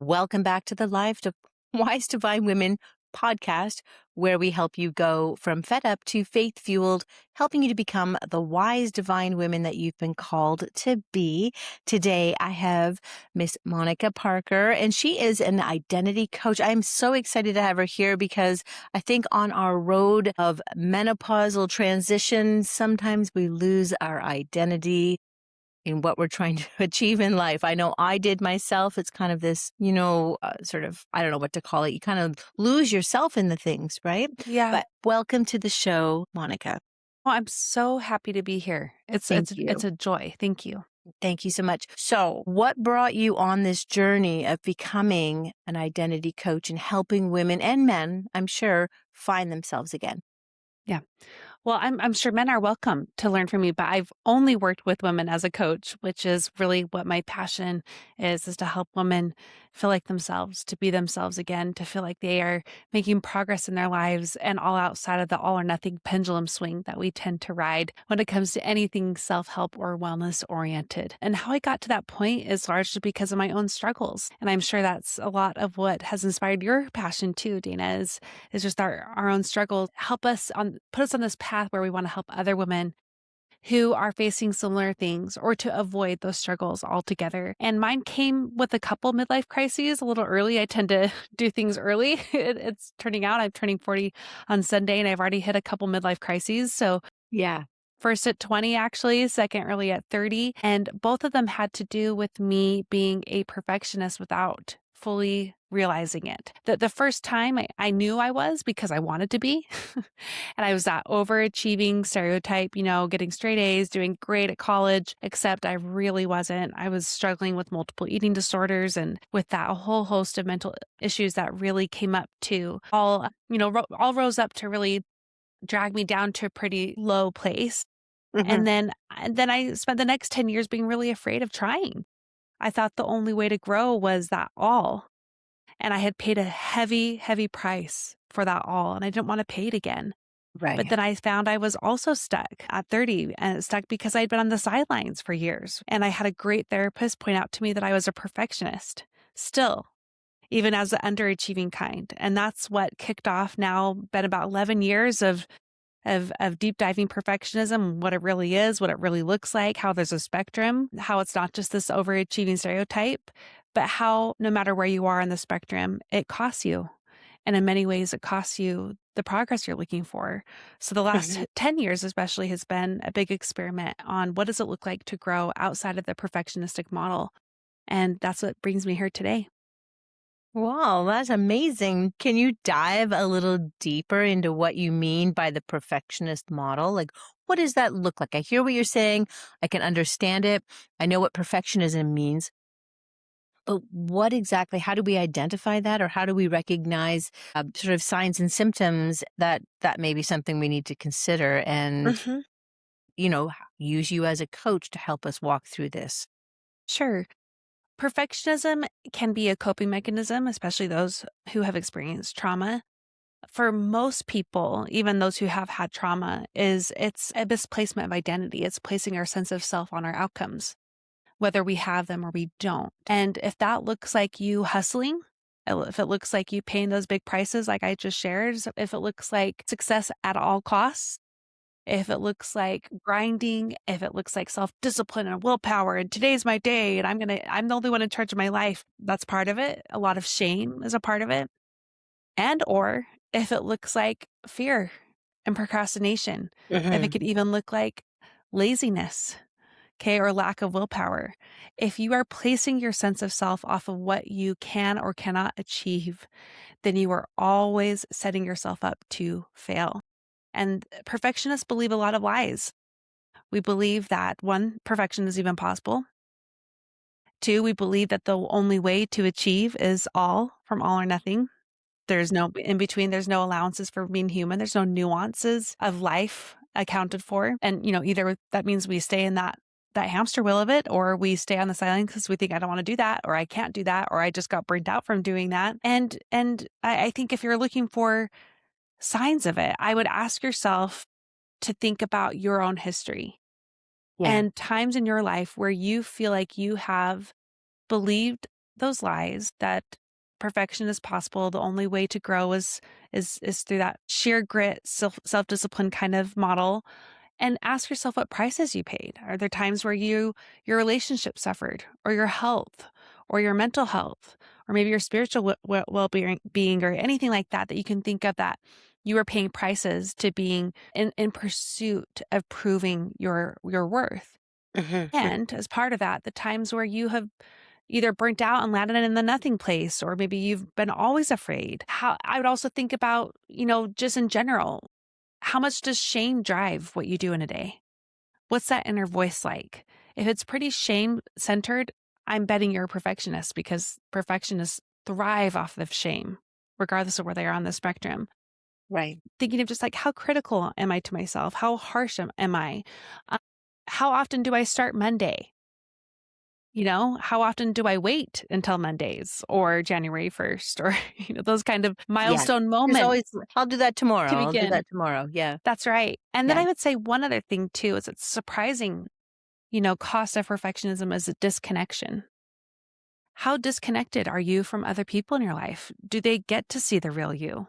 Welcome back to the Wise Divine Women podcast, where we help you go from fed up to faith fueled, helping you to become the wise divine women that you've been called to be. Today, I have Miss Monica Parker, and she is an identity coach. I'm so excited to have her here because I think on our road of menopausal transition, sometimes we lose our identity in what we're trying to achieve in life. I know I did myself. It's kind of this, sort of, I don't know what to call it. You kind of lose yourself in the things, right? Yeah. But welcome to the show, Monica. Well, I'm so happy to be here. It's Thank it's you. it's a joy. Thank you. Thank you so much. So, what brought you on this journey of becoming an identity coach and helping women and men, I'm sure, find themselves again? Yeah. Well, I'm sure men are welcome to learn from me, but I've only worked with women as a coach, which is really what my passion is to help women feel like themselves, to be themselves again, to feel like they are making progress in their lives and all outside of the all or nothing pendulum swing that we tend to ride when it comes to anything self-help or wellness oriented. And how I got to that point is largely because of my own struggles. And I'm sure that's a lot of what has inspired your passion too, Dana, is just our own struggles put us on this path where we want to help other women who are facing similar things or to avoid those struggles altogether. And mine came with a couple midlife crises a little early. I tend to do things early. It's turning out I'm turning 40 on Sunday and I've already hit a couple midlife crises. So Yeah. first at 20, actually, second early at 30. And both of them had to do with me being a perfectionist without fully realizing it. The first time I knew I was because I wanted to be. And I was that overachieving stereotype, getting straight A's, doing great at college, except I really wasn't. I was struggling with multiple eating disorders and with that a whole host of mental issues that really came up to all rose up to really drag me down to a pretty low place. Hmm. And then I spent the next 10 years being really afraid of trying. I thought the only way to grow was that all. And I had paid a heavy, heavy price for that all, and I didn't want to pay it again. But Right. then I found I was also stuck at 30 and stuck because I'd been on the sidelines for years. And I had a great therapist point out to me that I was a perfectionist still, even as the underachieving kind. And that's what kicked off now, been about 11 years of deep diving perfectionism, what it really is, what it really looks like, how there's a spectrum, how it's not just this overachieving stereotype, but how no matter where you are on the spectrum, it costs you. And in many ways, it costs you the progress you're looking for. So the last Mhm. 10 years, especially, has been a big experiment on what does it look like to grow outside of the perfectionistic model. And that's what brings me here today. Wow, that's amazing. Can you dive a little deeper into what you mean by the perfectionist model? Like, what does that look like? I hear what you're saying. I can understand it. I know what perfectionism means. But what exactly, how do we identify that? Or how do we recognize sort of signs and symptoms that may be something we need to consider and, Hmm. use you as a coach to help us walk through this? Sure. Perfectionism can be a coping mechanism, especially those who have experienced trauma. For most people, even those who have had trauma, it's a misplacement of identity. It's placing our sense of self on our outcomes, whether we have them or we don't. And if that looks like you hustling, if it looks like you paying those big prices like I just shared, if it looks like success at all costs, if it looks like grinding, if it looks like self-discipline and willpower, and today's my day, and I'm the only one in charge of my life, that's part of it. A lot of shame is a part of it. And or if it looks like fear and procrastination, if it Hmm. could even look like laziness, okay, or lack of willpower. If you are placing your sense of self off of what you can or cannot achieve, then you are always setting yourself up to fail. And perfectionists believe a lot of lies. We believe that one, perfection is even possible. Two, we believe that the only way to achieve is all from all or nothing. There's no in between, there's no allowances for being human. There's no nuances of life accounted for. And, either that means we stay in that hamster wheel of it, or we stay on the sideline because we think I don't want to do that, or I can't do that, or I just got burned out from doing that. And I think if you're looking for signs of it, I would ask yourself to think about your own history Yeah. and times in your life where you feel like you have believed those lies that perfection is possible. The only way to grow is through that sheer grit, self-discipline kind of model. And ask yourself what prices you paid. Are there times where your relationship suffered, or your health, or your mental health, or maybe your spiritual well-being, or anything like that that you can think of that you were paying prices to being in pursuit of proving your worth? Mhm. And as part of that, the times where you have either burnt out and landed in the nothing place, or maybe you've been always afraid. How I would also think about, just in general, how much does shame drive what you do in a day? What's that inner voice like? If it's pretty shame centered, I'm betting you're a perfectionist, because perfectionists thrive off of shame, regardless of where they are on the spectrum. Right. Thinking of just like, how critical am I to myself? How harsh am I? Uh, how often do I start Monday? How often do I wait until Mondays or January 1st, or, those kind of Yeah. milestone There's always, moments "I'll do that tomorrow. to I'll do begin? that tomorrow." Yeah. That's right. And then Yeah. I would say one other thing too is it's surprising, cost of perfectionism is a disconnection. How disconnected are you from other people in your life? Do they get to see the real you?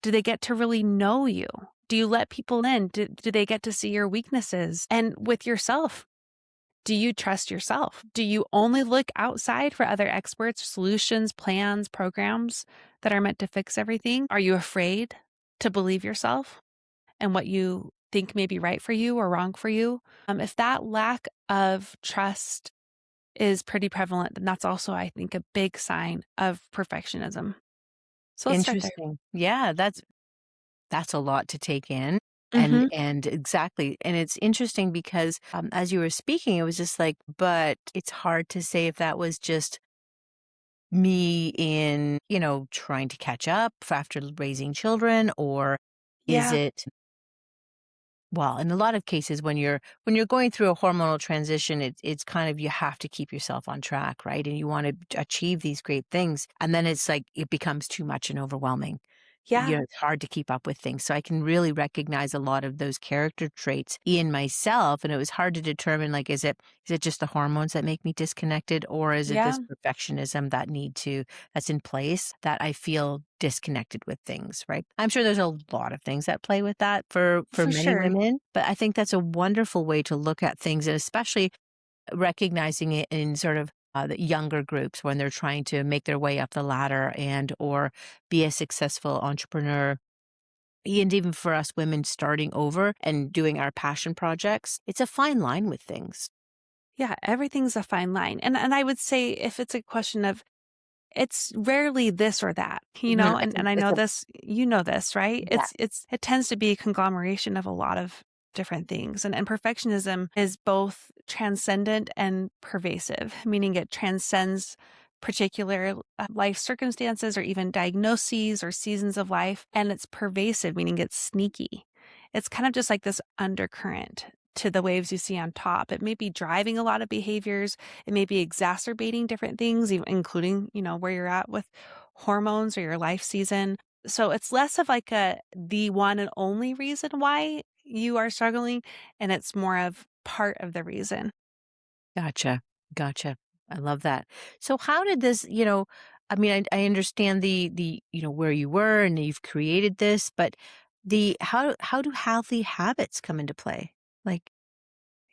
Do they get to really know you? Do you let people in? Do they get to see your weaknesses? And with yourself, do you trust yourself? Do you only look outside for other experts, solutions, plans, programs that are meant to fix everything? Are you afraid to believe yourself and what you think may be right for you or wrong for you? If that lack of trust is pretty prevalent, then that's also, I think, a big sign of perfectionism. So let's start there. Interesting. Yeah, that's a lot to take in. And Hmm. exactly. And it's interesting because, as you were speaking, it was just like, but it's hard to say if that was just me in, trying to catch up after raising children, or is Yeah. it, well, in a lot of cases when you're going through a hormonal transition, it's kind of, you have to keep yourself on track, right? And you want to achieve these great things. And then it's like it becomes too much and overwhelming. Yeah. It's hard to keep up with things. So I can really recognize a lot of those character traits in myself. And it was hard to determine, like, is it just the hormones that make me disconnected, or is it Yeah. this perfectionism that's in place, that I feel disconnected with things, right? I'm sure there's a lot of things that play with that for For many sure. women, but I think that's a wonderful way to look at things, and especially recognizing it in sort of the younger groups when they're trying to make their way up the ladder and or be a successful entrepreneur. And even for us women starting over and doing our passion projects, it's a fine line with things. Yeah. Everything's a fine line. And I would say, if it's a question of, it's rarely this or that, Mhm. and I know this, this, right? Yeah, It tends to be a conglomeration of a lot of different things. And perfectionism is both transcendent and pervasive, meaning it transcends particular life circumstances or even diagnoses or seasons of life. And it's pervasive, meaning it's sneaky. It's kind of just like this undercurrent to the waves you see on top. It may be driving a lot of behaviors. It may be exacerbating different things, including, where you're at with hormones or your life season. So it's less of like the one and only reason why you are struggling, and it's more of part of the reason. gotcha. Gotcha. I love that. So how did this, I mean, I understand the, where you were and you've created this, but how do healthy habits come into play? Like,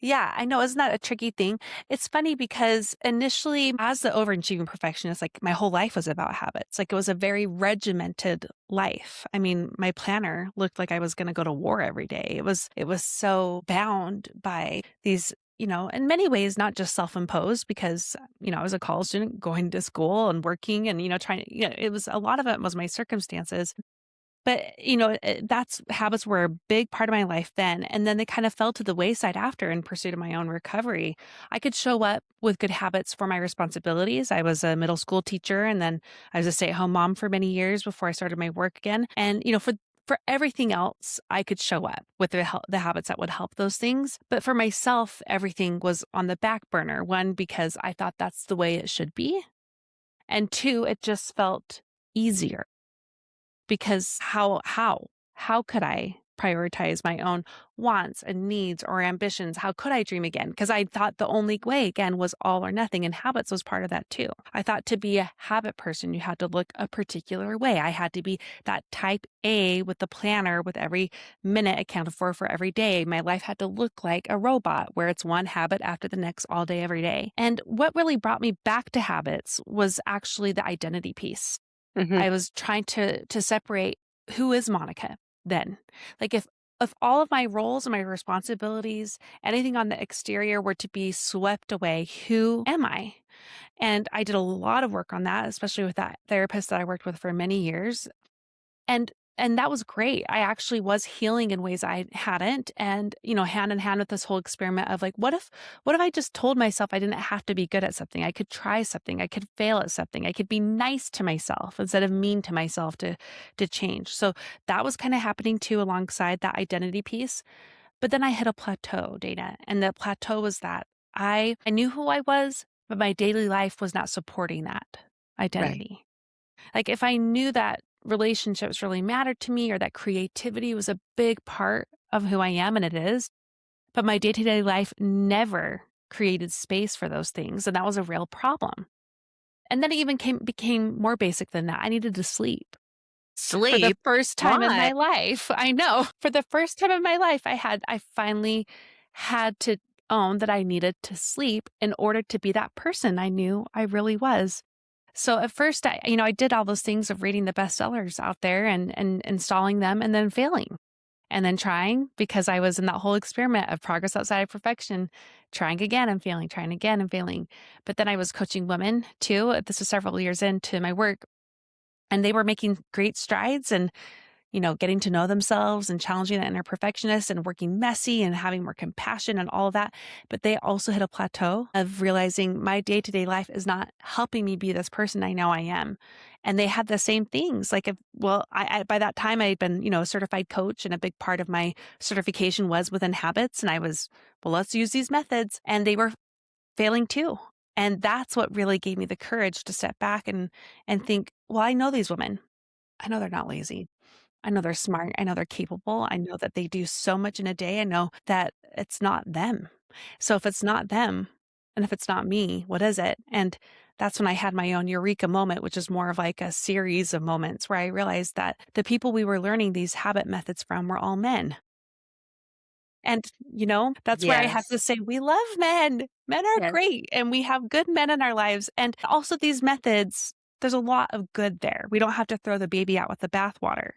Yeah, I know. Isn't that a tricky thing? It's funny because initially, as the overachieving perfectionist, like my whole life was about habits. Like it was a very regimented life. I mean, my planner looked like I was going to go to war every day. It was so bound by these, in many ways, not just self-imposed, because, I was a college student going to school and working and, trying to, it was a lot of it was my circumstances. But, that's habits were a big part of my life then, and then they kind of fell to the wayside after in pursuit of my own recovery. I could show up with good habits for my responsibilities. I was a middle school teacher, and then I was a stay-at-home mom for many years before I started my work again. And, for everything else, I could show up with the habits that would help those things. But for myself, everything was on the back burner. One, because I thought that's the way it should be. And two, it just felt easier, because how could I prioritize my own wants and needs or ambitions. How could I dream again? Because I thought the only way again was all or nothing, and habits was part of that too. I thought to be a habit person, you had to look a particular way. I had to be that type A with the planner with every minute accounted for every day. My life had to look like a robot where it's one habit after the next all day, every day. And what really brought me back to habits was actually the identity piece. Hmm. I was trying to separate who is Monica then? Like if all of my roles and my responsibilities, anything on the exterior were to be swept away, who am I? And I did a lot of work on that, especially with that therapist that I worked with for many years. And that was great. I actually was healing in ways I hadn't. And, hand in hand with this whole experiment of like, what if I just told myself I didn't have to be good at something? I could try something. I could fail at something. I could be nice to myself instead of mean to myself to change. So that was kind of happening too alongside that identity piece. But then I hit a plateau, Dana. And the plateau was that I knew who I was, but my daily life was not supporting that Right. identity. Like if I knew that relationships really mattered to me or that creativity was a big part of who I am, and it is, but my day to day life never created space for those things. And that was a real problem. And then it even became more basic than that. I needed to sleep. For the Sleep. first time in Why? my life, I know, for the first time in my life, I finally had to own that I needed to sleep in order to be that person I knew I really was. So at first I did all those things of reading the bestsellers out there and installing them and then failing and then trying because I was in that whole experiment of progress outside of perfection, trying again and failing, trying again and failing. But then I was coaching women too. This was several years into my work and they were making great strides and getting to know themselves and challenging that inner perfectionist and working messy and having more compassion and all of that. But they also hit a plateau of realizing my day to day life is not helping me be this person I know I am. And they had the same things. Like, by that time, I had been, a certified coach, and a big part of my certification was within habits. And I was, well, let's use these methods. And they were failing too. And that's what really gave me the courage to step back and think, well, I know these women. I know they're not lazy. I know they're smart. I know they're capable. I know that they do so much in a day. I know that it's not them. So if it's not them and if it's not me, what is it? And that's when I had my own eureka moment, which is more of like a series of moments where I realized that the people we were learning these habit methods from were all men. And, that's where I have to Yes. say, we love men. Men are Yes. great. And we have good men in our lives. And also, these methods, there's a lot of good there. We don't have to throw the baby out with the bathwater.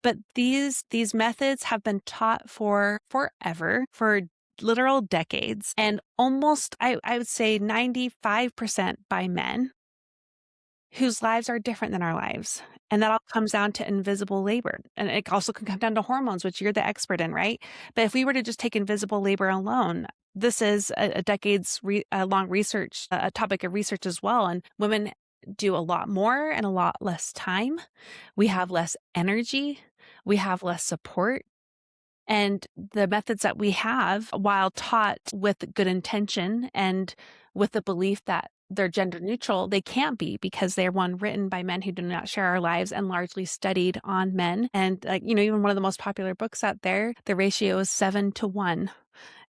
But these methods have been taught for forever, for literal decades, and almost I would say 95% by men whose lives are different than our lives. And that all comes down to invisible labor. And it also can come down to hormones, which you're the expert in, right? But if we were to just take invisible labor alone, this is a decades long research, a topic of research as well. And women do a lot more and a lot less time. We have less energy. We have less support. And the methods that we have, while taught with good intention and with the belief that they're gender neutral, they can't be because they're one written by men who do not share our lives and largely studied on men. And even one of the most popular books out there, the ratio is 7-1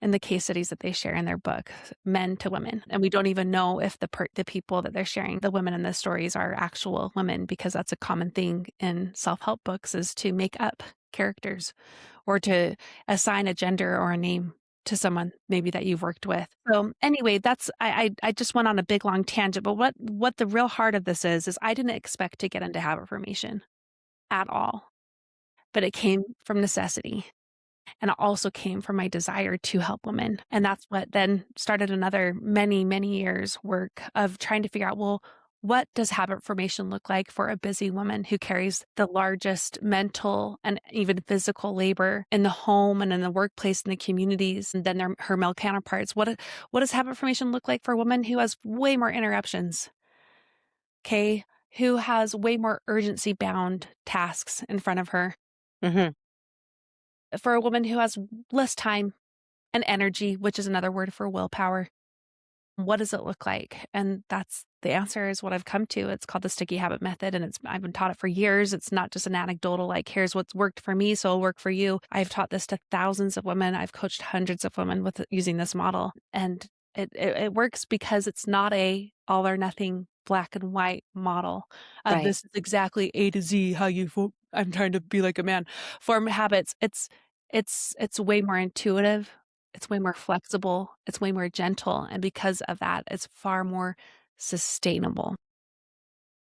in the case studies that they share in their book, men to women. And we don't even know if the people that they're sharing, the women in the stories, are actual women, because that's a common thing in self-help books, is to make up characters or to assign a gender or a name to someone maybe that you've worked with. So anyway, that's I just went on a big long tangent, but what the real heart of this is I didn't expect to get into habit formation at all, but it came from necessity. And it also came from my desire to help women. And that's what then started another many, many years work of trying to figure out, well, what does habit formation look like for a busy woman who carries the largest mental and even physical labor in the home and in the workplace and the communities, and then her male counterparts? What does habit formation look like for a woman who has way more interruptions? Okay. Who has way more urgency bound tasks in front of her? Hmm. For a woman who has less time and energy, which is another word for willpower. What does it look like? And The answer is what I've come to. It's called the sticky habit method, and I've been taught it for years. It's not just an anecdotal, like, here's what's worked for me, so it'll work for you. I've taught this to thousands of women. I've coached hundreds of women with using this model. And it works because it's not a all or nothing black and white model of Right. this is exactly A to Z how I'm trying to be like a man. Form habits. It's way more intuitive. It's way more flexible. It's way more gentle. And because of that, it's far more sustainable.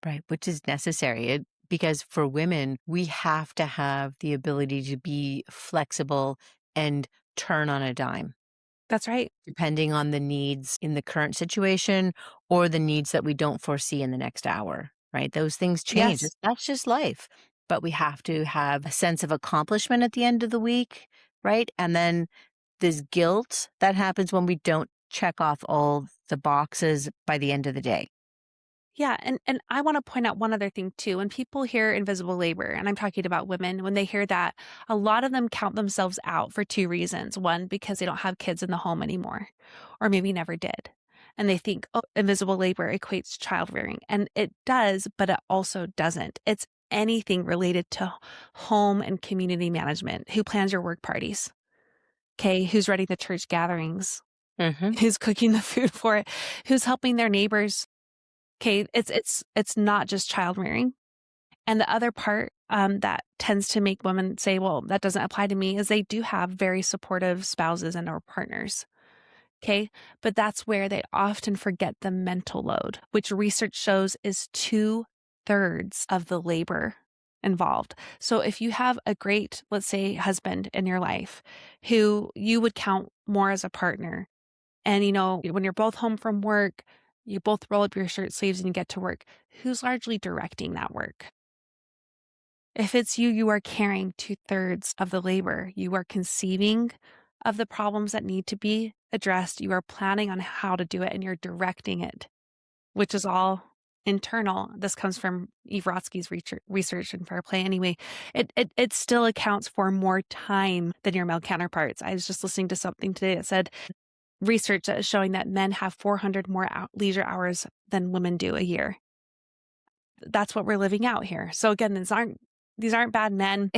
Right. Which is necessary. Because for women, we have to have the ability to be flexible and turn on a dime, That's right. depending on the needs in the current situation or the needs that we don't foresee in the next hour, right? Those things change. Yes. That's just life. But we have to have a sense of accomplishment at the end of the week, right? And then this guilt that happens when we don't check off all the boxes by the end of the day. Yeah, and I wanna point out one other thing too. When people hear invisible labor, and I'm talking about women, when they hear that, a lot of them count themselves out for 2 reasons. One, because they don't have kids in the home anymore, or maybe never did. And they think, "Oh, invisible labor equates child rearing." And it does, but it also doesn't. It's anything related to home and community management. Who plans your work parties? Okay, who's running the church gatherings? Hmm. Who's cooking the food for it? Who's helping their neighbors? Okay, it's not just child rearing. And the other part, that tends to make women say, "Well, that doesn't apply to me," is they do have very supportive spouses and or partners. Okay, but that's where they often forget the mental load, which research shows is 2/3 of the labor involved. So if you have a great, let's say, husband in your life who you would count more as a partner, and, when you're both home from work, you both roll up your shirt sleeves and you get to work. Who's largely directing that work? If it's you, you are carrying 2/3 of the labor. You are conceiving of the problems that need to be addressed. You are planning on how to do it and you're directing it, which is all internal. This comes from Eve Rotsky's research in Fair Play anyway. It still accounts for more time than your male counterparts. I was just listening to something today that said research that is showing that men have 400 more leisure hours than women do a year. That's what we're living out here. So again, these aren't bad men.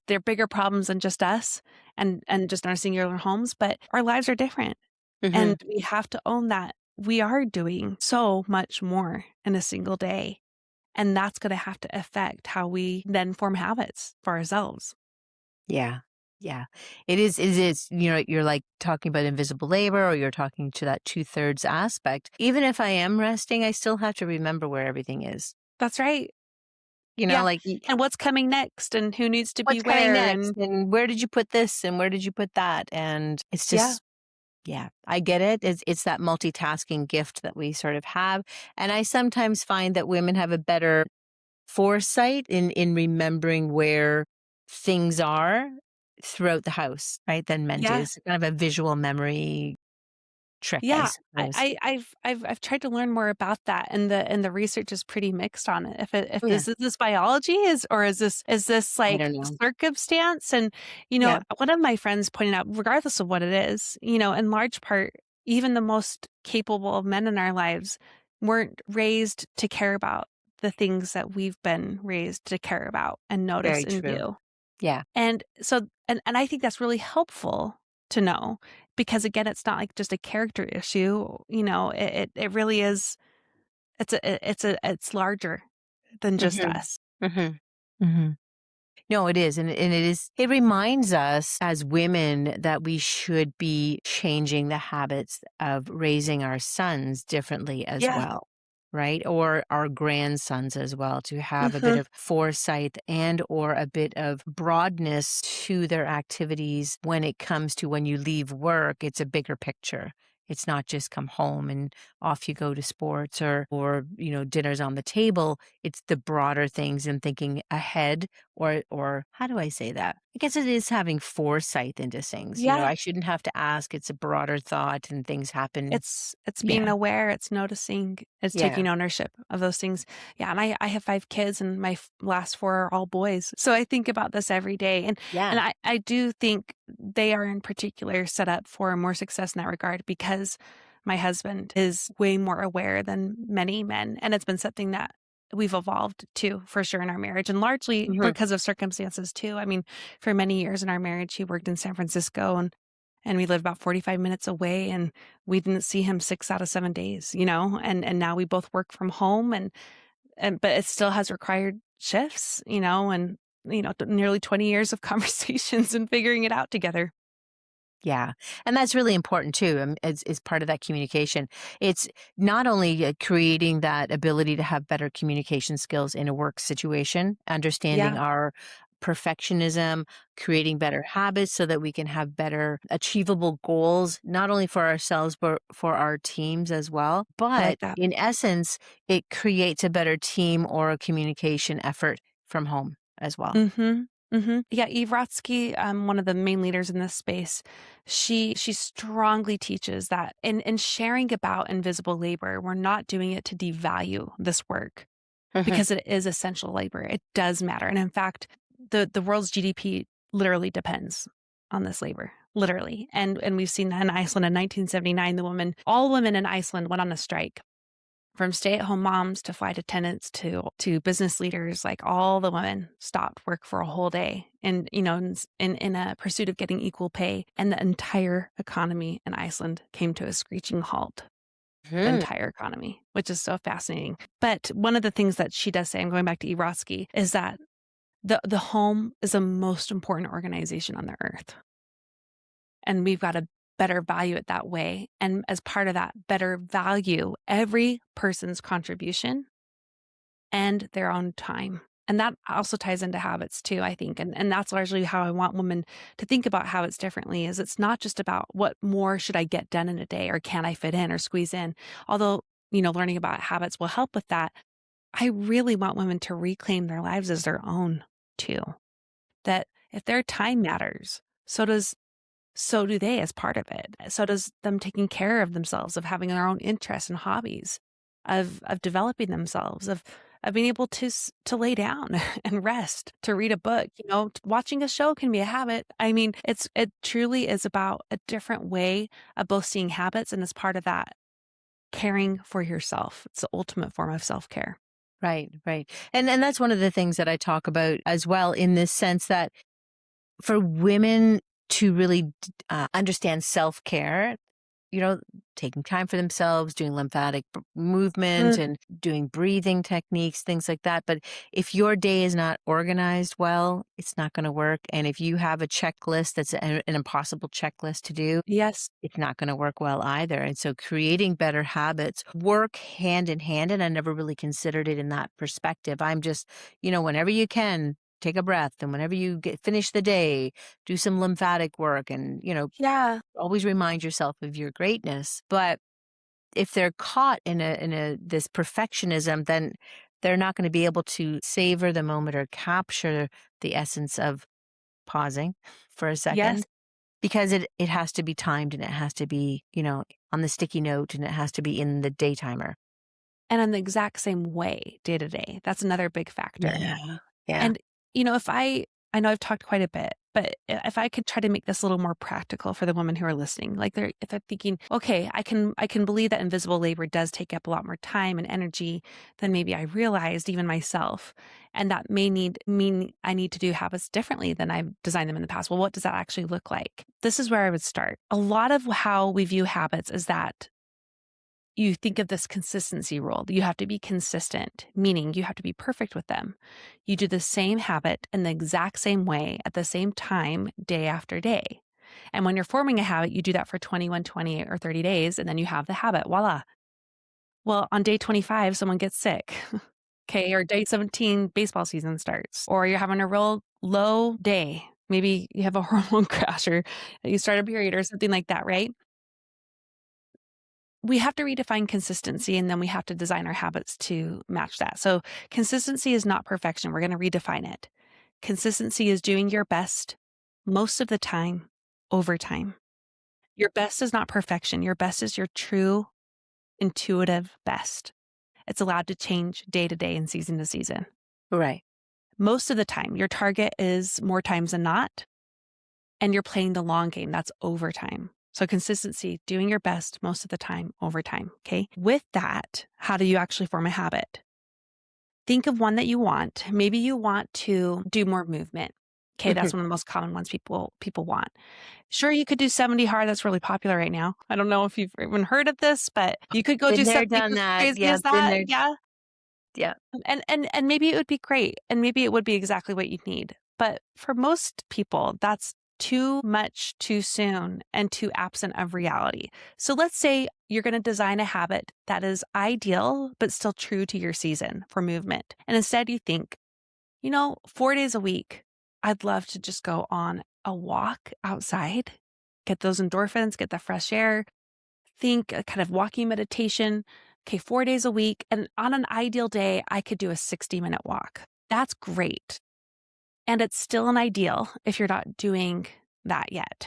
They're bigger problems than just us and just our singular homes, but our lives are different. Hmm. And we have to own that we are doing so much more in a single day. And that's going to have to affect how we then form habits for ourselves. Yeah. Yeah. It is, you're like talking about invisible labor or you're talking to that 2/3 aspect. Even if I am resting, I still have to remember where everything is. That's right. You know, Yeah. like And what's coming next and who needs to be what's coming where next and and where did you put this and where did you put that? And it's yeah. just, yeah, I get it. It's that multitasking gift that we sort of have. And I sometimes find that women have a better foresight in remembering where things are throughout the house, right, than men do. Yeah. It's kind of a visual memory trick, I Yeah, suppose. I've tried to learn more about that, and the research is pretty mixed on it. If Oh, yeah. this biology is or is this I like don't know. circumstance? And Yeah. one of my friends pointed out, regardless of what it is, in large part, even the most capable of men in our lives weren't raised to care about the things that we've been raised to care about and notice Very and true. do. Yeah. And so and I think that's really helpful to know because again, it's not like just a character issue, it really is it's larger than just Mhm. us. Mhm. Mhm. No, it is, and it reminds us as women that we should be changing the habits of raising our sons differently as Yeah. well, right? Or our grandsons as well, to have a bit Mhm. of foresight and or a bit of broadness to their activities when it comes to when you leave work, it's a bigger picture. It's not just come home and off you go to sports or dinner's on the table. It's the broader things and thinking ahead or how do I say that? I guess it is having foresight into things. Yeah. I shouldn't have to ask. It's a broader thought and things happen. It's being Yeah. aware, it's noticing, it's Yeah. taking ownership of those things. Yeah, and I have 5 kids and my last 4 are all boys. So I think about this every day and Yeah. I do think they are in particular set up for more success in that regard because my husband is way more aware than many men. And it's been something that we've evolved to for sure in our marriage, and largely Mhm. because of circumstances too. I mean, for many years in our marriage, he worked in San Francisco and we lived about 45 minutes away, and we didn't see him 6 out of 7 days, and now we both work from home, and but it still has required shifts, and nearly 20 years of conversations and figuring it out together. Yeah, and that's really important too, is part of that communication. It's not only, creating that ability to have better communication skills in a work situation, understanding Yeah, our perfectionism, creating better habits so that we can have better achievable goals, not only for ourselves, but for our teams as well. I But like that. in essence, it creates a better team or a communication effort from home as well. Mhm. Mhm. Yeah, Eve Rotsky, one of the main leaders in this space, she strongly teaches that in sharing about invisible labor, we're not doing it to devalue this work Mhm. because it is essential labor. It does matter. And in fact, the world's GDP literally depends on this labor. Literally. And we've seen that in Iceland in 1979, all women in Iceland went on a strike, from stay-at-home moms to flight attendants to business leaders. Like, all the women stopped work for a whole day, and in a pursuit of getting equal pay, and the entire economy in Iceland came to a screeching halt. The Mhm. entire economy, which is so fascinating. But one of the things that she does say, I'm going back to Erotsky, is that the home is the most important organization on the earth, and we've got to better value it that way. And as part of that, better value every person's contribution and their own time. And that also ties into habits too, I think. And that's largely how I want women to think about habits differently, is it's not just about what more should I get done in a day, or can I fit in or squeeze in. Although, learning about habits will help with that. I really want women to reclaim their lives as their own too. That if their time matters, so do they as part of it. So does them taking care of themselves, of having their own interests and hobbies, of developing themselves, of being able to lay down and rest, to read a book. Watching a show can be a habit. I mean, it truly is about a different way of both seeing habits, and as part of that, caring for yourself. It's the ultimate form of self-care. Right, right. And that's one of the things that I talk about as well, in this sense that for women to really understand self-care, you know, taking time for themselves, doing lymphatic movement Mm, and doing breathing techniques, things like that. But if your day is not organized well, it's not going to work. And if you have a checklist that's an impossible checklist to do, yes. it's not going to work well either. And so creating better habits work hand in hand. And I never really considered it in that perspective. I'm just, whenever you can, take a breath. And whenever you finish the day, do some lymphatic work and, Yeah. always remind yourself of your greatness. But if they're caught in this perfectionism, then they're not going to be able to savor the moment or capture the essence of pausing for a Yes. second, because it has to be timed and it has to be, on the sticky note, and it has to be in the day timer. And in the exact same way, day to day. That's another big factor. Yeah. Yeah. And, if I know I've talked quite a bit, but if I could try to make this a little more practical for the women who are listening, like, if they're thinking, okay, I can believe that invisible labor does take up a lot more time and energy than maybe I realized, even myself. And that may mean I need to do habits differently than I've designed them in the past. Well, what does that actually look like? This is where I would start. A lot of how we view habits is that you think of this consistency rule. You have to be consistent, meaning you have to be perfect with them. You do the same habit in the exact same way at the same time, day after day. And when you're forming a habit, you do that for 21, 28, or 30 days, and then you have the habit. Voila. Well, on day 25, someone gets sick. Okay. Or day 17, baseball season starts, or you're having a real low day. Maybe you have a hormone crash, or you start a period or something like that, right? We have to redefine consistency, and then we have to design our habits to match that. So, consistency is not perfection. We're going to redefine it. Consistency is doing your best most of the time over time. Your best is not perfection. Your best is your true intuitive best. It's allowed to change day to day and season to season. Right. Most of the time, your target is more times than not, and you're playing the long game. That's overtime. So consistency, doing your best most of the time over time. Okay. With that, how do you actually form a habit? Think of one that you want. Maybe you want to do more movement. Okay, Mhm. that's one of the most common ones people want. Sure, you could do 70 hard. That's really popular right now. I don't know if you've even heard of this, but you could go Been do there, something done as that. crazy Yeah, as been that. there. Yeah. Yeah. And maybe it would be great. And maybe it would be exactly what you need. But for most people, that's too much too soon and too absent of reality. So let's say you're going to design a habit that is ideal, but still true to your season for movement. And instead you think, 4 days a week, I'd love to just go on a walk outside, get those endorphins, get the fresh air, think a kind of walking meditation. Okay, 4 days a week. And on an ideal day, I could do a 60-minute walk. That's great. And it's still an ideal if you're not doing that yet.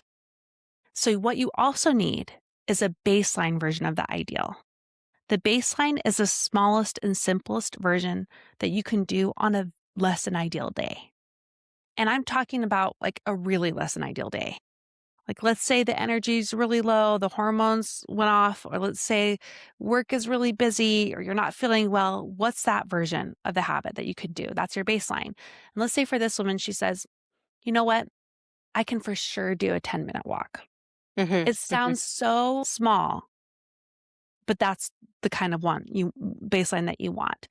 So, what you also need is a baseline version of the ideal. The baseline is the smallest and simplest version that you can do on a less than ideal day. And I'm talking about like a really less than ideal day. Like, let's say the energy's really low, the hormones went off, or let's say work is really busy or you're not feeling well. What's that version of the habit that you could do? That's your baseline. And let's say for this woman, she says, you know what? I can for sure do a 10-minute walk. Mhm, It mhm. sounds so small, but that's the kind of baseline that you want.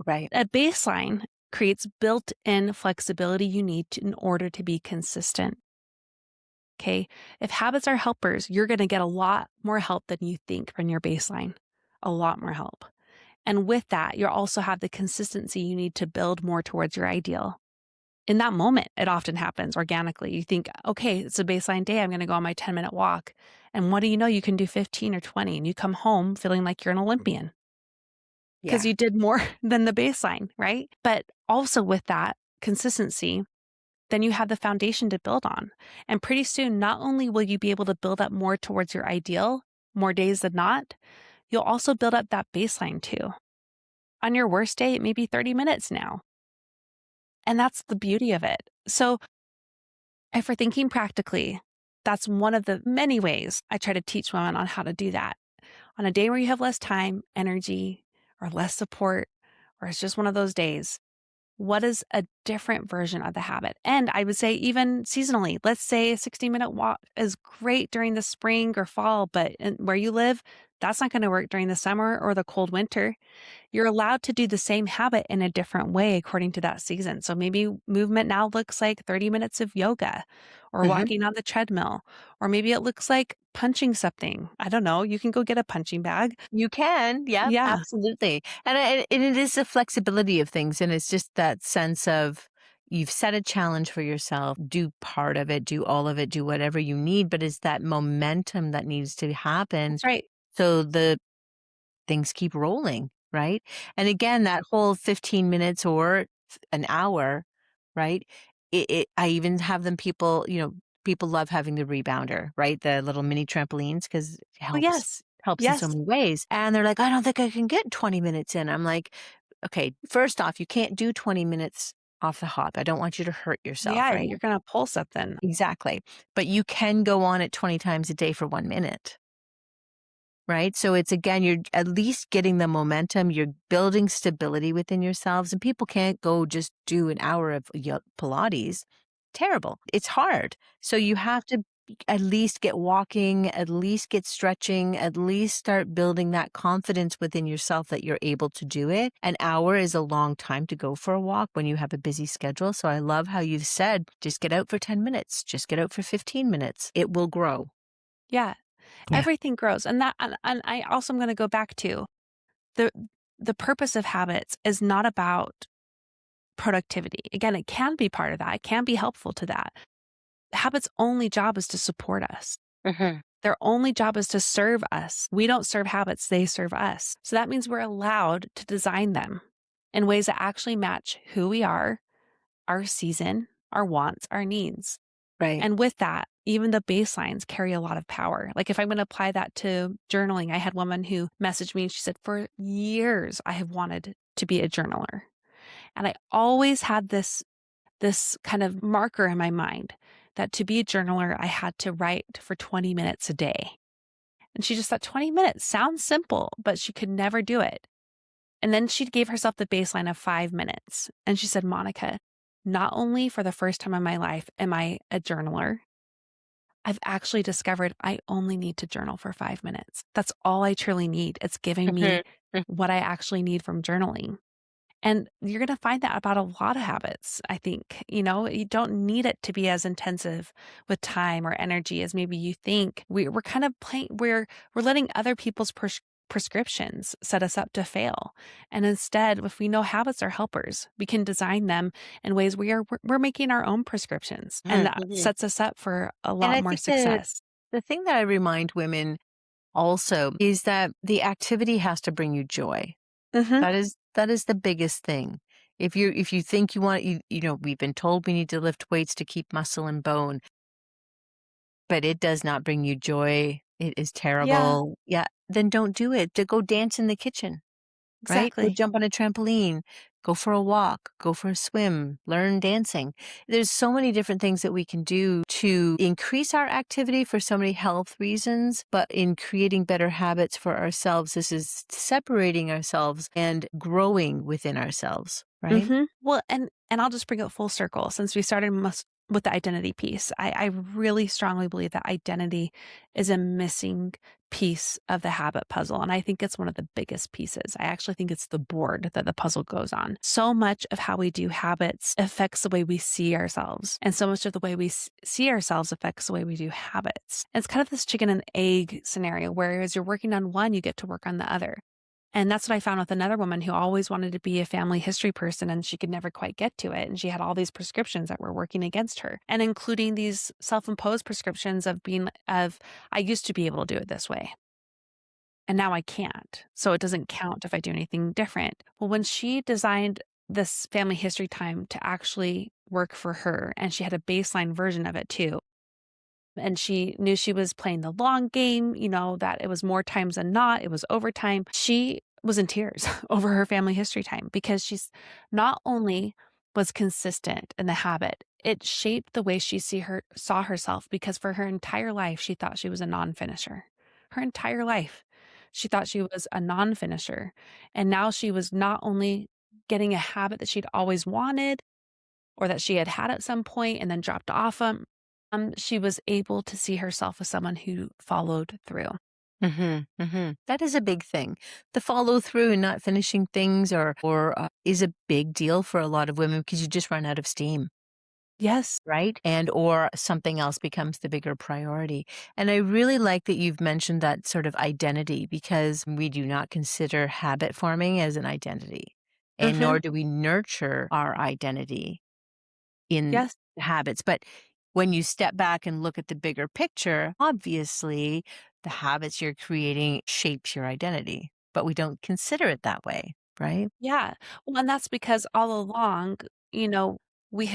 Right. A baseline creates built in flexibility you need in order to be consistent. Okay. If habits are helpers, you're going to get a lot more help than you think from your baseline, a lot more help. And with that, you'll also have the consistency you need to build more towards your ideal. In that moment, it often happens organically. You think, okay, it's a baseline day. I'm going to go on my 10-minute walk. And what do you know? You can do 15 or 20 and you come home feeling like you're an Olympian because Yeah. you did more than the baseline, right? But also with that consistency, then you have the foundation to build on. And pretty soon, not only will you be able to build up more towards your ideal, more days than not, you'll also build up that baseline too. On your worst day, it may be 30 minutes now. And that's the beauty of it. So, if we're thinking practically, that's one of the many ways I try to teach women on how to do that. On a day where you have less time, energy, or less support, or it's just one of those days, what is a different version of the habit? And I would say, even seasonally, let's say a 60-minute walk is great during the spring or fall, but where you live, that's not going to work during the summer or the cold winter. You're allowed to do the same habit in a different way according to that season. So maybe movement now looks like 30 minutes of yoga or Mhm. walking on the treadmill, or maybe it looks like punching something. I don't know. You can go get a punching bag. You can, yep, Yeah, absolutely. And it is the flexibility of things, and it's just that sense of you've set a challenge for yourself, do part of it, do all of it, do whatever you need, but it's that momentum that needs to happen that's right. so the things keep rolling, right? And again, that whole 15 minutes or an hour, right? I even have them people love having the rebounder, right? The little mini trampolines because it Oh, yes. helps in so Yes. many ways. And they're like, I don't think I can get 20 minutes in. I'm like, okay, first off, you can't do 20 minutes off the hop. I don't want you to hurt yourself, Yeah. right? You're going to pull something. Exactly. But you can go on it 20 times a day for 1 minute. Right? So it's again, you're at least getting the momentum, you're building stability within yourselves, and people can't go just do an hour of Pilates. Terrible. It's hard. So you have to at least get walking, at least get stretching, at least start building that confidence within yourself that you're able to do it. An hour is a long time to go for a walk when you have a busy schedule. So I love how you've said, just get out for 10 minutes, just get out for 15 minutes. It will grow. Yeah. Yeah. Everything grows. And I also am going to go back to the the purpose of habits is not about productivity. Again, it can be part of that. It can be helpful to that. Habits' only job is to support us. Mhm. Their only job is to serve us. We don't serve habits, they serve us. So that means we're allowed to design them in ways that actually match who we are, our season, our wants, our needs. Right. And with that, even the baselines carry a lot of power. Like if I'm going to apply that to journaling, I had one woman who messaged me and she said, for years, I have wanted to be a journaler. And I always had this kind of marker in my mind. that to be a journaler, I had to write for 20 minutes a day. And she just thought 20 minutes sounds simple, but she could never do it. And then she gave herself the baseline of 5 minutes. And she said, Monica, not only for the first time in my life am I a journaler, I've actually discovered I only need to journal for 5 minutes. That's all I truly need. It's giving me Mhm. Mm. what I actually need from journaling. And you're going to find that about a lot of habits, I think. You don't need it to be as intensive with time or energy as maybe you think. We're kind of playing, we're letting other people's prescriptions set us up to fail. And instead, if we know habits are helpers, we can design them in ways we're making our own prescriptions. And Mhm. that Mhm. sets us up for a And lot I more think that success. the thing that I remind women also is that the activity has to bring you joy. Hmm. That is the biggest thing. If you think you want we've been told we need to lift weights to keep muscle and bone, but it does not bring you joy. It is Yeah, terrible. Yeah, then don't do it. To go dance in the kitchen. Right? Go exactly. jump on a trampoline, go for a walk, go for a swim, learn dancing. There's so many different things that we can do to increase our activity for so many health reasons, but in creating better habits for ourselves, this is separating ourselves and growing within ourselves, right? Well, and I'll just bring it full circle since we started with the identity piece. I really strongly believe that identity is a missing piece of the habit puzzle. And I think it's one of the biggest pieces. I actually think it's the board that the puzzle goes on. So much of how we do habits affects the way we see ourselves. And so much of the way we see ourselves affects the way we do habits. And it's kind of this chicken and egg scenario, whereas you're working on one, you get to work on the other. And that's what I found with another woman who always wanted to be a family history person and she could never quite get to it. And she had all these prescriptions that were working against her, and including these self-imposed prescriptions of I used to be able to do it this way and now I can't. So it doesn't count if I do anything different. Well, when she designed this family history time to actually work for her, and she had a baseline version of it too, and she knew she was playing the long game, that it was more times than not, it was overtime. She was in tears over her family history time because she's not only was consistent in the habit, it shaped the way she saw herself because for her entire life she thought she was a non-finisher. Her entire life. She thought she was a non-finisher. And now she was not only getting a habit that she'd always wanted, or that she had had at some point and then dropped off she was able to see herself as someone who followed through. Mhm, mhm. That is a big thing. The follow through and not finishing things or is a big deal for a lot of women because you just run out of steam. Yes. Right? And or something else becomes the bigger priority. And I really like that you've mentioned that sort of identity because we do not consider habit forming as an identity. And Mhm. nor do we nurture our identity in Yes. habits. But when you step back and look at the bigger picture, obviously the habits you're creating shapes your identity, but we don't consider it that way, right? Yeah. Well, and that's because all along, you know, we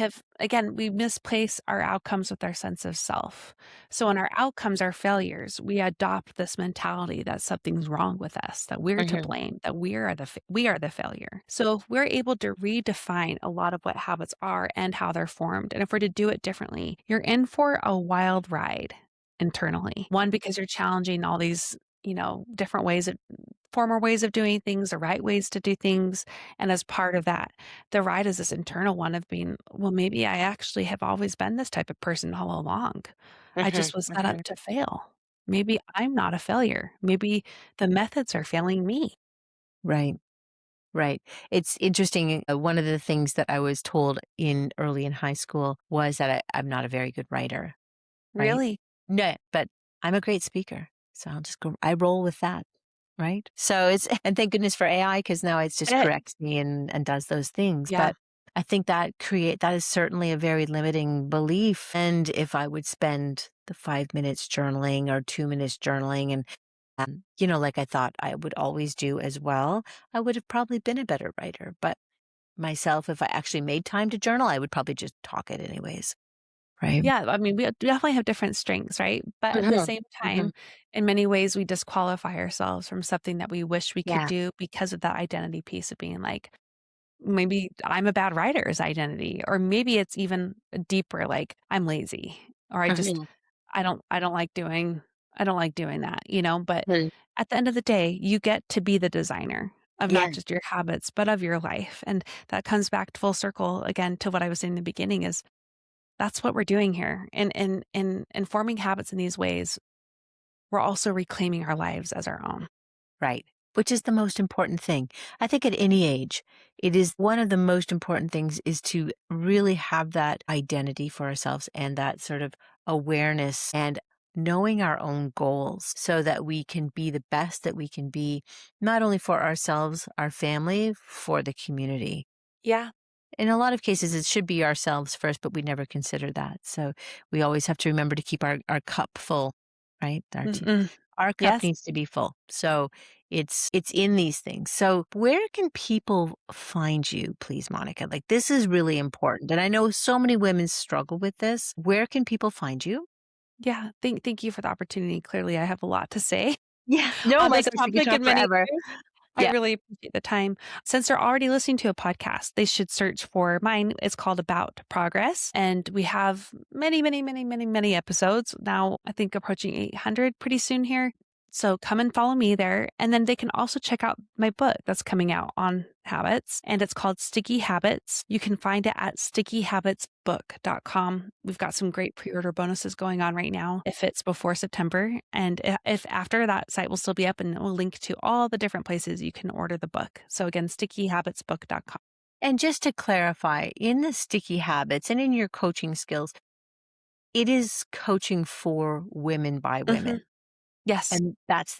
misplace our outcomes with our sense of self. So when our outcomes are failures, we adopt this mentality that something's wrong with us, that we're to Mhm, blame, that we are the failure. So if we're able to redefine a lot of what habits are and how they're formed, and if we're to do it differently, you're in for a wild ride internally. One, because you're challenging all these, different ways of former ways of doing things, the right ways to do things. And as part of that, the ride is this internal one of being, well, maybe I actually have always been this type of person all along. I mhm, just was set up mhm. to fail. Maybe I'm not a failure. Maybe the methods are failing me. Right. Right. It's interesting. One of the things that I was told in early in high school was that I'm not a very good writer. Right. Really? No, but I'm a great speaker. So I'll just go, I roll with that. Right. So it's, and thank goodness for AI because now it's just It corrects me and does those things. Yeah. But I think that is certainly a very limiting belief. And if I would spend the 5 minutes journaling or 2 minutes journaling and like I thought I would always do as well, I would have probably been a better writer. But myself, if I actually made time to journal, I would probably just talk it anyways. Right. Yeah, I mean, we definitely have different strengths, right? But at the Mhm, same mhm. time, in many ways, we disqualify ourselves from something that we wish we could Yeah. do because of that identity piece of being like, maybe I'm a bad writer's identity, or maybe it's even deeper, like I'm lazy, or Mhm. I don't like doing that, but Mhm. at the end of the day, you get to be the designer of Yeah, not just your habits, but of your life. And that comes back full circle again to what I was saying in the beginning is that's what we're doing here. In forming habits in these ways, we're also reclaiming our lives as our own. right. Which is the most important thing. I think at any age, it is one of the most important things is to really have that identity for ourselves and that sort of awareness and knowing our own goals so that we can be the best that we can be, not only for ourselves, our family, for the community. Yeah. In a lot of cases, it should be ourselves first, but we never consider that. So we always have to remember to keep our cup full, right? Mm-mm. Our cup Yes. needs to be full. So it's in these things. So where can people find you, please, Monica? Like this is really important. And I know so many women struggle with this. Where can people find you? Yeah. Thank you for the opportunity. Clearly, I have a lot to say Yeah. No, on my this gosh, we could topic talk in many forever. ways. I Yeah. really appreciate the time. Since they're already listening to a podcast, they should search for mine. It's called About Progress. And we have many, many, many, many, many episodes. Now, I think approaching 800 pretty soon here. So come and follow me there. And then they can also check out my book that's coming out on habits. And it's called Sticky Habits. You can find it at stickyhabitsbook.com. We've got some great pre order bonuses going on right now if it's before September. And if after that site will still be up and it will link to all the different places you can order the book. So again, stickyhabitsbook.com. And just to clarify, in the sticky habits and in your coaching skills, it is coaching for women by Hmm. women. Yes. And that's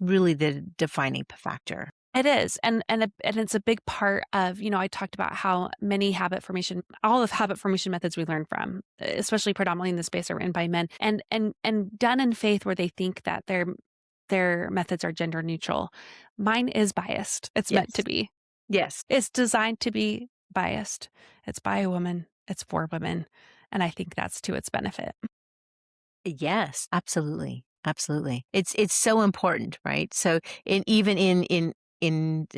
really the defining factor. It is, and it's a big part of, I talked about how many habit formation, all the habit formation methods we learn from, especially predominantly in the space, are written by men, and done in faith where they think that their methods are gender neutral. Mine is biased. It's meant to Yes. be. Yes. It's designed to be biased. It's by a woman. It's for women, and I think that's to its benefit. Yes, absolutely. Absolutely. It's so important, right? So even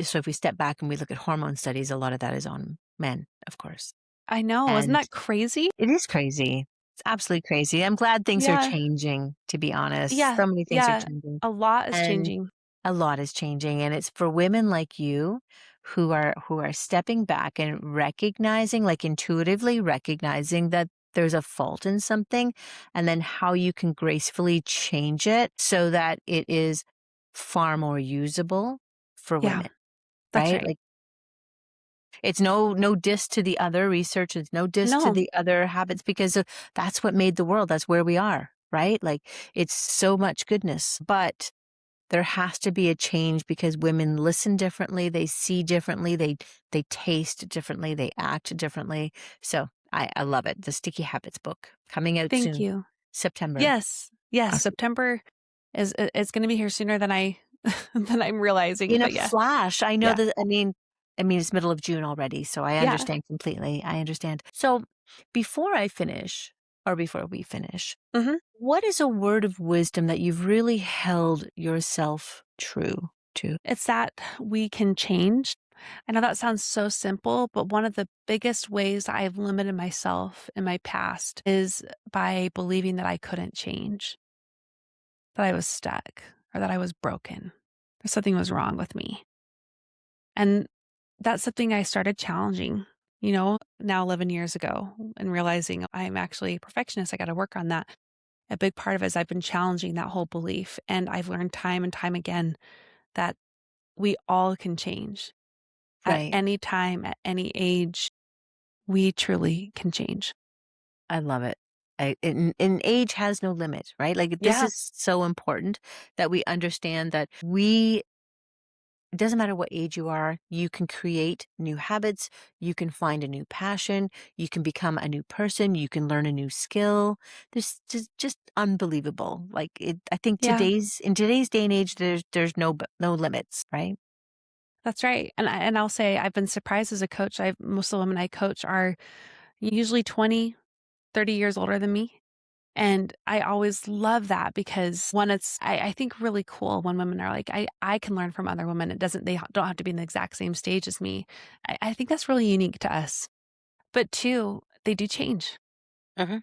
so if we step back and we look at hormone studies, a lot of that is on men, of course. I know, isn't And that crazy? it is crazy. It's absolutely crazy. I'm glad things are Yeah, changing, to be honest. yeah, So many things are yeah. changing. A lot is And changing. a lot is changing, and it's for women like you who are stepping back and recognizing, like intuitively recognizing that there's a fault in something, and then how you can gracefully change it so that it is far more usable for Yeah, women, that's right? right. Like it's no diss to the other research, it's no diss to No, the other habits because that's what made the world. That's where we are, right? Like it's so much goodness, but there has to be a change because women listen differently, they see differently, they taste differently, they act differently. So I love it. The Sticky Habits book coming out thank soon, you. September. Yes, yes, Awesome. September is gonna be here sooner than I than I'm realizing, In a but yeah, flash, I know yeah, that. I mean, it's middle of June already, so I yeah. understand completely. I understand. So before I finish, or before we finish, Mhm. what is a word of wisdom that you've really held yourself true to? It's that we can change. I know that sounds so simple, but one of the biggest ways I've limited myself in my past is by believing that I couldn't change, that I was stuck, or that I was broken, or something was wrong with me. And that's something I started challenging, now 11 years ago, and realizing I'm actually a perfectionist. I got to work on that. A big part of it is I've been challenging that whole belief. And I've learned time and time again that we all can change at Right. any time, at any age. We truly can change. I love it. And age has no limit, right? Like this Yeah. is so important that we understand that it doesn't matter what age you are, you can create new habits, you can find a new passion, you can become a new person, you can learn a new skill. This just unbelievable. Like I think Yeah. in today's day and age, there's no limits, right? That's right. And I'll say I've been surprised as a coach. Most of the women I coach are usually 20, 30 years older than me. And I always love that because one, I think really cool when women are like, I can learn from other women. It doesn't, don't have to be in the exact same stage as me. I think that's really unique to us. But two, they do change. Mhm.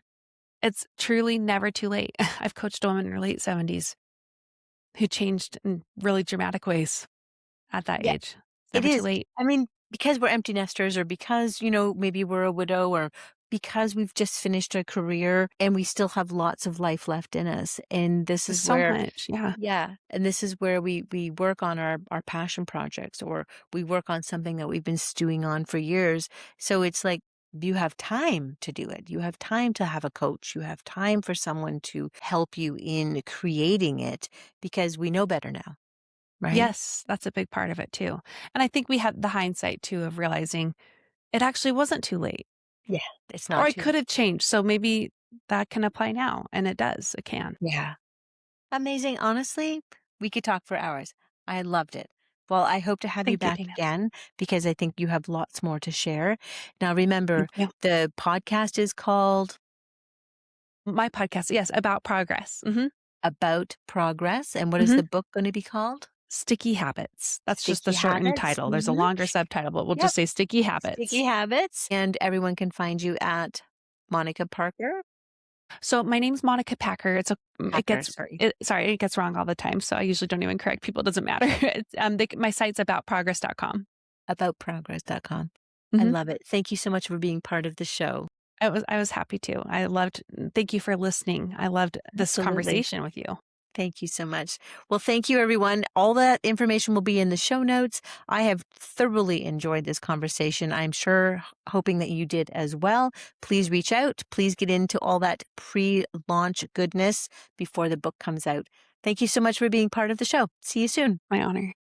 It's truly never too late. I've coached a woman in her late 70s who changed in really dramatic ways at that Yeah, age. It's it never too is. late. I mean, because we're empty nesters or because, maybe we're a widow or because we've just finished a career and we still have lots of life left in us. And this There's is so where much. Yeah. yeah, and this is where we work on our passion projects or we work on something that we've been stewing on for years. So it's like you have time to do it. You have time to have a coach. You have time for someone to help you in creating it because we know better now, right? Yes, that's a big part of it too. And I think we had the hindsight too of realizing it actually wasn't too late Yeah, it's or not it too late. could have changed. So maybe that can apply now. And it does. It can. Yeah. Amazing. Honestly, we could talk for hours. I loved it. Well, I hope to have you Thank you, back Dana. again because I think you have lots more to share. Now, remember, Thank you. the podcast is called My podcast, yes, about progress. About Progress. And what is Hmm. the book going to be called? Sticky habits. That's just the Sticky shortened Habits. title. There's a longer subtitle, but we'll Yep. just say sticky Sticky habits. Habits. And everyone can find you at Monica Parker. So my name's Monica Packer. It Packer, gets sorry. sorry, it gets wrong all the time. So I usually don't even correct people. It doesn't matter. My site's aboutprogress.com. Aboutprogress.com. I Hmm. love it. Thank you so much for being part of the show. I was happy to. Thank you for listening. I loved this Absolutely. conversation with you. Thank you so much. Well, thank you, everyone. All that information will be in the show notes. I have thoroughly enjoyed this conversation. I'm sure, hoping that you did as well. Please reach out. Please get into all that pre launch goodness before the book comes out. Thank you so much for being part of the show. See you soon. My honor.